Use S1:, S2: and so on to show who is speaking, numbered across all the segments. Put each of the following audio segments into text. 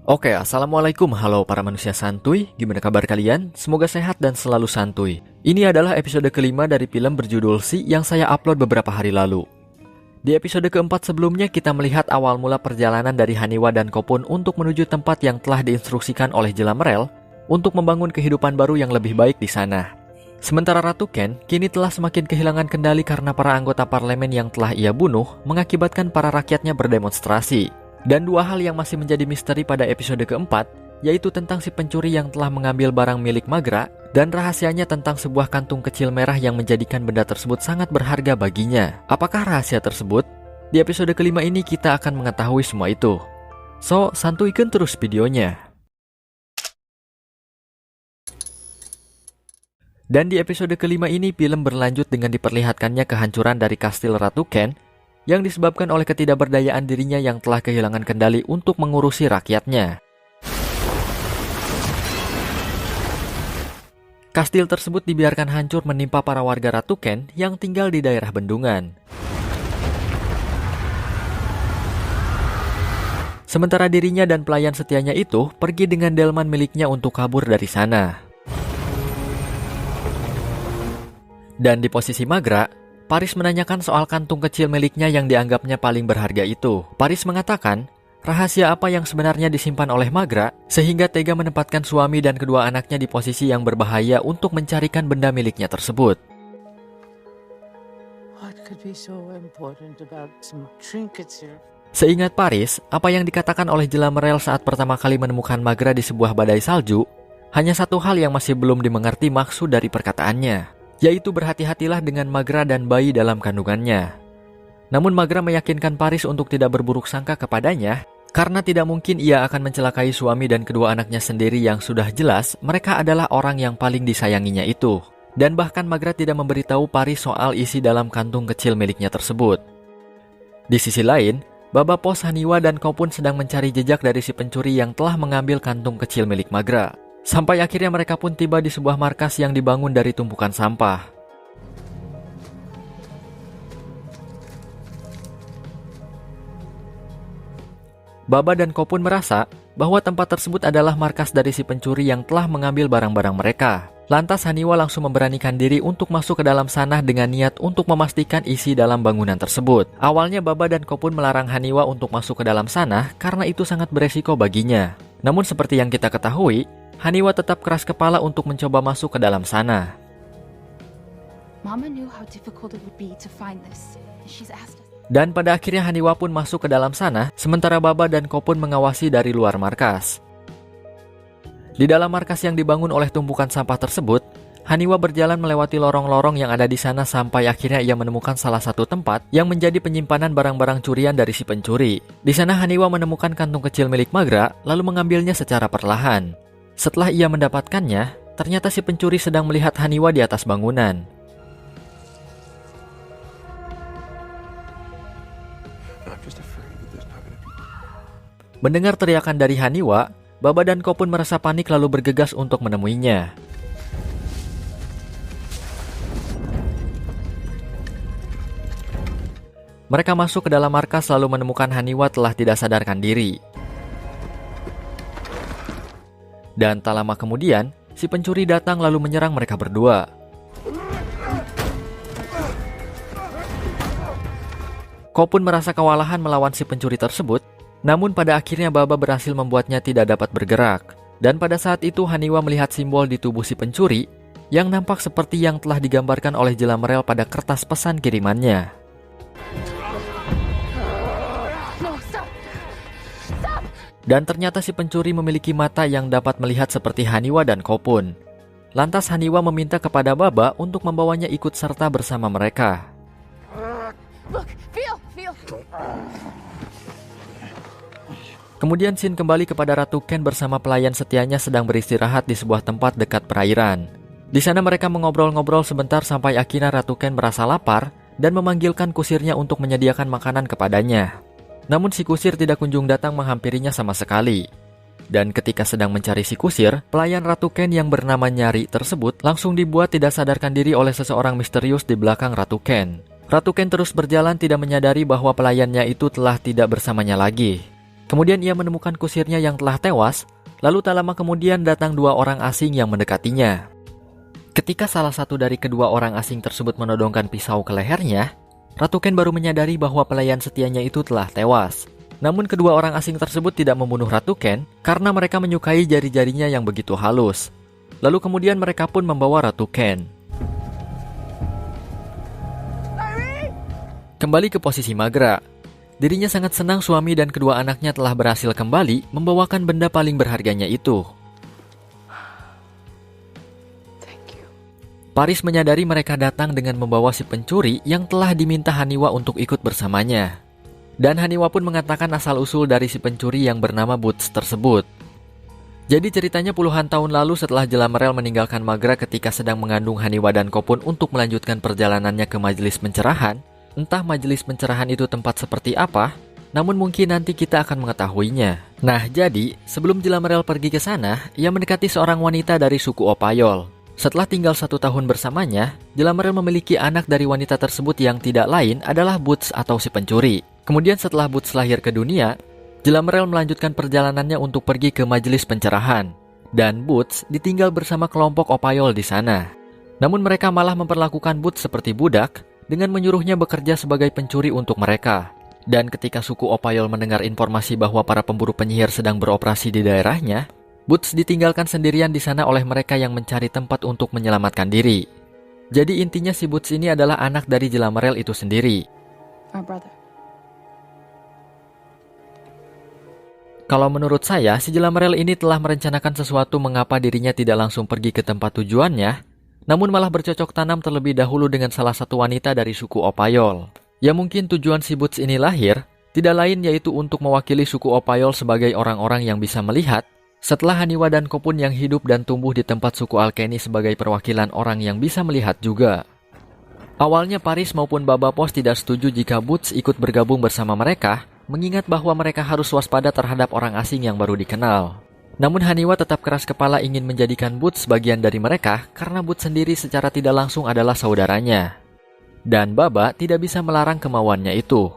S1: Oke, assalamualaikum, halo para manusia santuy, gimana kabar kalian? Semoga sehat dan selalu santuy. Ini adalah episode kelima dari film berjudul Si yang saya upload beberapa hari lalu. Di episode keempat sebelumnya kita melihat awal mula perjalanan dari Haniwa dan Khopun untuk menuju tempat yang telah diinstruksikan oleh Jelamerel untuk membangun kehidupan baru yang lebih baik di sana. Sementara Ratu Ken kini telah semakin kehilangan kendali karena para anggota parlemen yang telah ia bunuh mengakibatkan para rakyatnya berdemonstrasi. Dan dua hal yang masih menjadi misteri pada episode keempat, yaitu tentang si pencuri yang telah mengambil barang milik Maghra, dan rahasianya tentang sebuah kantung kecil merah yang menjadikan benda tersebut sangat berharga baginya. Apakah rahasia tersebut? Di episode kelima ini kita akan mengetahui semua itu. So, santuikan terus videonya. Dan di episode kelima ini, film berlanjut dengan diperlihatkannya kehancuran dari kastil Ratu Ken yang disebabkan oleh ketidakberdayaan dirinya yang telah kehilangan kendali untuk mengurusi rakyatnya. Kastil tersebut dibiarkan hancur menimpa para warga Ratu Ken yang tinggal di daerah bendungan. Sementara dirinya dan pelayan setianya itu pergi dengan delman miliknya untuk kabur dari sana. Dan di posisi Maghra, Paris menanyakan soal kantung kecil miliknya yang dianggapnya paling berharga itu. Paris mengatakan, rahasia apa yang sebenarnya disimpan oleh Maghra sehingga tega menempatkan suami dan kedua anaknya di posisi yang berbahaya untuk mencarikan benda miliknya tersebut. Seingat Paris, apa yang dikatakan oleh Jelamerel saat pertama kali menemukan Maghra di sebuah badai salju, hanya satu hal yang masih belum dimengerti maksud dari perkataannya, yaitu berhati-hatilah dengan Maghra dan bayi dalam kandungannya. Namun Maghra meyakinkan Paris untuk tidak berburuk sangka kepadanya, karena tidak mungkin ia akan mencelakai suami dan kedua anaknya sendiri yang sudah jelas mereka adalah orang yang paling disayanginya itu. Dan bahkan Maghra tidak memberitahu Paris soal isi dalam kantung kecil miliknya tersebut. Di sisi lain, Baba Pos, Haniwa, dan Khopun sedang mencari jejak dari si pencuri yang telah mengambil kantung kecil milik Maghra. Sampai akhirnya mereka pun tiba di sebuah markas yang dibangun dari tumpukan sampah. Baba dan Khopun merasa bahwa tempat tersebut adalah markas dari si pencuri yang telah mengambil barang-barang mereka. Lantas Haniwa langsung memberanikan diri untuk masuk ke dalam sana dengan niat untuk memastikan isi dalam bangunan tersebut. Awalnya Baba dan Khopun melarang Haniwa untuk masuk ke dalam sana karena itu sangat beresiko baginya. Namun seperti yang kita ketahui, Haniwa tetap keras kepala untuk mencoba masuk ke dalam sana. Dan pada akhirnya Haniwa pun masuk ke dalam sana, sementara Baba dan Khopun mengawasi dari luar markas. Di dalam markas yang dibangun oleh tumpukan sampah tersebut, Haniwa berjalan melewati lorong-lorong yang ada di sana sampai akhirnya ia menemukan salah satu tempat yang menjadi penyimpanan barang-barang curian dari si pencuri. Di sana Haniwa menemukan kantung kecil milik Maghra, lalu mengambilnya secara perlahan. Setelah ia mendapatkannya, ternyata si pencuri sedang melihat Haniwa di atas bangunan. Mendengar teriakan dari Haniwa, Baba dan Khopun merasa panik lalu bergegas untuk menemuinya. Mereka masuk ke dalam markas lalu menemukan Haniwa telah tidak sadarkan diri. Dan tak lama kemudian, si pencuri datang lalu menyerang mereka berdua. Khopun merasa kewalahan melawan si pencuri tersebut, namun pada akhirnya Baba berhasil membuatnya tidak dapat bergerak. Dan pada saat itu Haniwa melihat simbol di tubuh si pencuri yang nampak seperti yang telah digambarkan oleh Jelamerel pada kertas pesan kirimannya. Dan ternyata si pencuri memiliki mata yang dapat melihat seperti Haniwa dan Khopun. Lantas Haniwa meminta kepada Baba untuk membawanya ikut serta bersama mereka. Kemudian scene kembali kepada Ratu Ken bersama pelayan setianya sedang beristirahat di sebuah tempat dekat perairan. Di sana mereka mengobrol-ngobrol sebentar sampai akhirnya Ratu Ken merasa lapar dan memanggilkan kusirnya untuk menyediakan makanan kepadanya. Namun si kusir tidak kunjung datang menghampirinya sama sekali. Dan ketika sedang mencari si kusir, pelayan Ratu Ken yang bernama Nyari tersebut langsung dibuat tidak sadarkan diri oleh seseorang misterius di belakang Ratu Ken. Ratu Ken terus berjalan tidak menyadari bahwa pelayannya itu telah tidak bersamanya lagi. Kemudian ia menemukan kusirnya yang telah tewas, lalu tak lama kemudian datang 2 orang asing yang mendekatinya. Ketika salah satu dari kedua orang asing tersebut menodongkan pisau ke lehernya, Ratu Ken baru menyadari bahwa pelayan setianya itu telah tewas. Namun kedua orang asing tersebut tidak membunuh Ratu Ken karena mereka menyukai jari-jarinya yang begitu halus. Lalu kemudian mereka pun membawa Ratu Ken. Kembali ke posisi Magra. Dirinya sangat senang suami dan kedua anaknya telah berhasil kembali membawakan benda paling berharganya itu. Paris menyadari mereka datang dengan membawa si pencuri yang telah diminta Haniwa untuk ikut bersamanya. Dan Haniwa pun mengatakan asal-usul dari si pencuri yang bernama Boots tersebut. Jadi ceritanya puluhan tahun lalu setelah Jelamerel meninggalkan Magra ketika sedang mengandung Haniwa dan Kopun untuk melanjutkan perjalanannya ke majelis pencerahan. Entah majelis pencerahan itu tempat seperti apa, namun mungkin nanti kita akan mengetahuinya. Nah, jadi sebelum Jelamerel pergi ke sana, ia mendekati seorang wanita dari suku Opayol. Setelah tinggal 1 tahun bersamanya, Jelamerel memiliki anak dari wanita tersebut yang tidak lain adalah Boots atau si pencuri. Kemudian setelah Boots lahir ke dunia, Jelamerel melanjutkan perjalanannya untuk pergi ke majelis pencerahan. Dan Boots ditinggal bersama kelompok Opayol di sana. Namun mereka malah memperlakukan Boots seperti budak, dengan menyuruhnya bekerja sebagai pencuri untuk mereka. Dan ketika suku Opayol mendengar informasi bahwa para pemburu penyihir sedang beroperasi di daerahnya, Boots ditinggalkan sendirian di sana oleh mereka yang mencari tempat untuk menyelamatkan diri. Jadi intinya si Boots ini adalah anak dari Jelamerel itu sendiri. Kalau menurut saya, si Jelamerel ini telah merencanakan sesuatu mengapa dirinya tidak langsung pergi ke tempat tujuannya, namun malah bercocok tanam terlebih dahulu dengan salah satu wanita dari suku Opayol. Ya mungkin tujuan si Boots ini lahir tidak lain yaitu untuk mewakili suku Opayol sebagai orang-orang yang bisa melihat, setelah Haniwa dan Kopun yang hidup dan tumbuh di tempat suku Alkeni sebagai perwakilan orang yang bisa melihat juga. Awalnya Paris maupun Baba Pos tidak setuju jika Boots ikut bergabung bersama mereka, mengingat bahwa mereka harus waspada terhadap orang asing yang baru dikenal. Namun Haniwa tetap keras kepala ingin menjadikan Boots bagian dari mereka karena Boots sendiri secara tidak langsung adalah saudaranya. Dan Baba tidak bisa melarang kemauannya itu.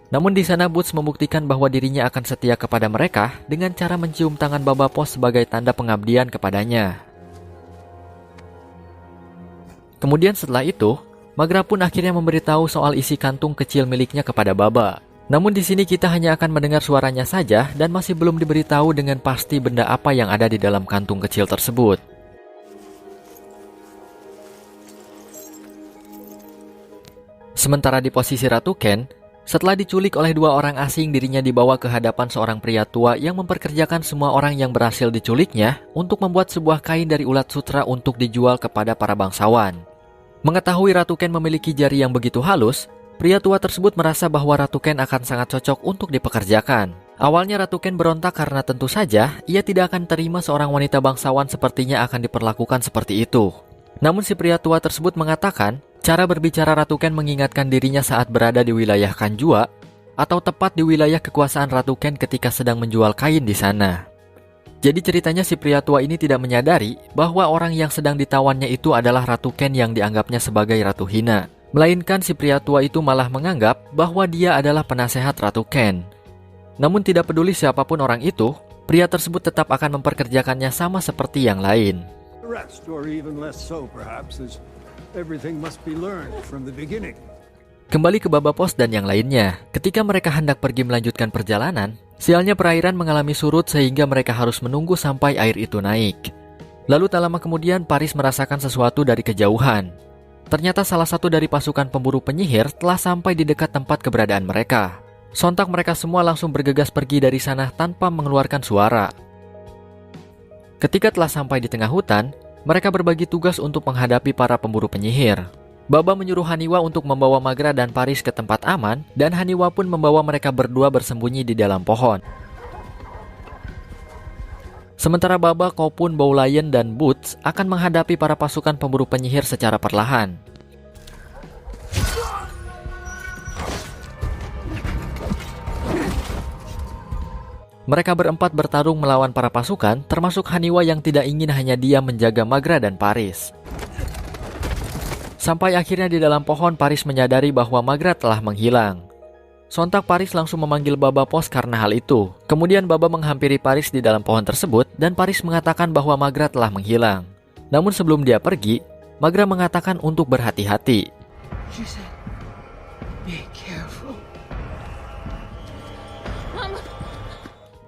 S1: Namun di sana Boots membuktikan bahwa dirinya akan setia kepada mereka dengan cara mencium tangan Baba Pos sebagai tanda pengabdian kepadanya. Kemudian setelah itu, Magra pun akhirnya memberitahu soal isi kantung kecil miliknya kepada Baba. Namun di sini kita hanya akan mendengar suaranya saja dan masih belum diberitahu dengan pasti benda apa yang ada di dalam kantung kecil tersebut. Sementara di posisi Ratu Ken, setelah diculik oleh 2 orang asing, dirinya dibawa ke hadapan seorang pria tua yang memperkerjakan semua orang yang berhasil diculiknya untuk membuat sebuah kain dari ulat sutra untuk dijual kepada para bangsawan. Mengetahui Ratu Ken memiliki jari yang begitu halus, pria tua tersebut merasa bahwa Ratu Ken akan sangat cocok untuk dipekerjakan. Awalnya Ratu Ken berontak karena tentu saja ia tidak akan terima seorang wanita bangsawan sepertinya akan diperlakukan seperti itu. Namun si pria tua tersebut mengatakan, cara berbicara Ratu Ken mengingatkan dirinya saat berada di wilayah Kanjua, atau tepat di wilayah kekuasaan Ratu Ken ketika sedang menjual kain di sana. Jadi ceritanya si pria tua ini tidak menyadari bahwa orang yang sedang ditawannya itu adalah Ratu Ken yang dianggapnya sebagai Ratu Hina. Melainkan si pria tua itu malah menganggap bahwa dia adalah penasehat Ratu Ken. Namun tidak peduli siapapun orang itu, pria tersebut tetap akan memperkerjakannya sama seperti yang lain. Kembali ke Baba Pos dan yang lainnya, ketika mereka hendak pergi melanjutkan perjalanan, sialnya perairan mengalami surut sehingga mereka harus menunggu sampai air itu naik. Lalu tak lama kemudian Paris merasakan sesuatu dari kejauhan. Ternyata salah satu dari pasukan pemburu penyihir telah sampai di dekat tempat keberadaan mereka. Sontak mereka semua langsung bergegas pergi dari sana tanpa mengeluarkan suara. Ketika telah sampai di tengah hutan, mereka berbagi tugas untuk menghadapi para pemburu penyihir. Baba menyuruh Haniwa untuk membawa Magra dan Paris ke tempat aman, dan Haniwa pun membawa mereka berdua bersembunyi di dalam pohon. Sementara Baba, Kopun, Bowlion, dan Boots akan menghadapi para pasukan pemburu penyihir secara perlahan. Mereka berempat bertarung melawan para pasukan, termasuk Haniwa yang tidak ingin hanya diam menjaga Magra dan Paris. Sampai akhirnya di dalam pohon Paris menyadari bahwa Magra telah menghilang. Sontak Paris langsung memanggil Baba Pos karena hal itu. Kemudian Baba menghampiri Paris di dalam pohon tersebut dan Paris mengatakan bahwa Magra telah menghilang. Namun sebelum dia pergi, Magra mengatakan untuk berhati-hati.
S2: She said, "Be careful."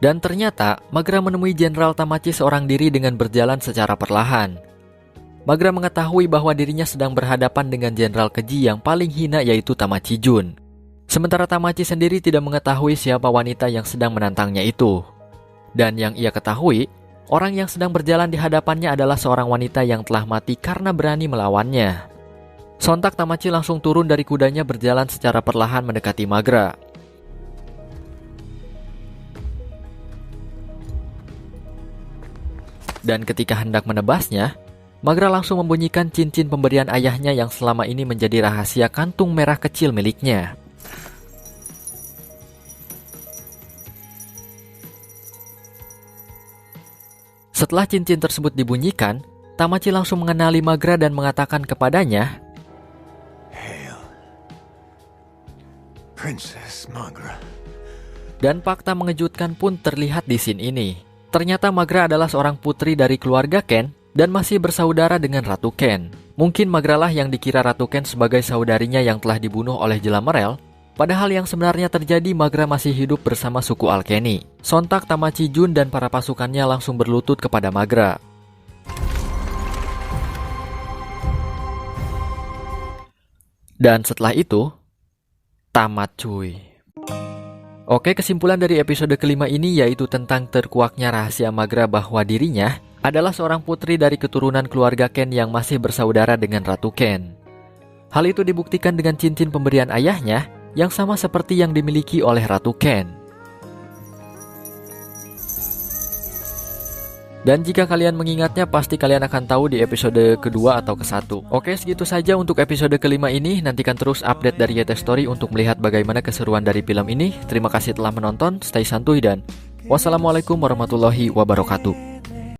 S1: Dan ternyata Magra menemui Jenderal Tamachi seorang diri dengan berjalan secara perlahan. Magra mengetahui bahwa dirinya sedang berhadapan dengan jenderal keji yang paling hina, yaitu Tamachi Jun. Sementara Tamachi sendiri tidak mengetahui siapa wanita yang sedang menantangnya itu. Dan yang ia ketahui, orang yang sedang berjalan di hadapannya adalah seorang wanita yang telah mati karena berani melawannya. Sontak Tamachi langsung turun dari kudanya berjalan secara perlahan mendekati Magra. Dan ketika hendak menebasnya, Magra langsung membunyikan cincin pemberian ayahnya yang selama ini menjadi rahasia kantung merah kecil miliknya. Setelah cincin tersebut dibunyikan, Tamachi langsung mengenali Magra dan mengatakan kepadanya,
S2: Hail, Princess Magra.
S1: Dan fakta mengejutkan pun terlihat di scene ini. Ternyata Magra adalah seorang putri dari keluarga Ken dan masih bersaudara dengan Ratu Ken. Mungkin Magra lah yang dikira Ratu Ken sebagai saudarinya yang telah dibunuh oleh Jelamerel. Padahal yang sebenarnya terjadi, Magra masih hidup bersama suku Alkeni. Sontak Tamachi Jun dan para pasukannya langsung berlutut kepada Magra. Dan setelah itu, tamat cuy. Oke, kesimpulan dari episode kelima ini yaitu tentang terkuaknya rahasia Magra bahwa dirinya adalah seorang putri dari keturunan keluarga Ken yang masih bersaudara dengan Ratu Ken. Hal itu dibuktikan dengan cincin pemberian ayahnya yang sama seperti yang dimiliki oleh Ratu Ken. Dan jika kalian mengingatnya, pasti kalian akan tahu di episode kedua atau ke-1. Oke, segitu saja untuk episode kelima ini. Nantikan terus update dari YT Story untuk melihat bagaimana keseruan dari film ini. Terima kasih telah menonton, stay santuy dan wassalamualaikum warahmatullahi wabarakatuh.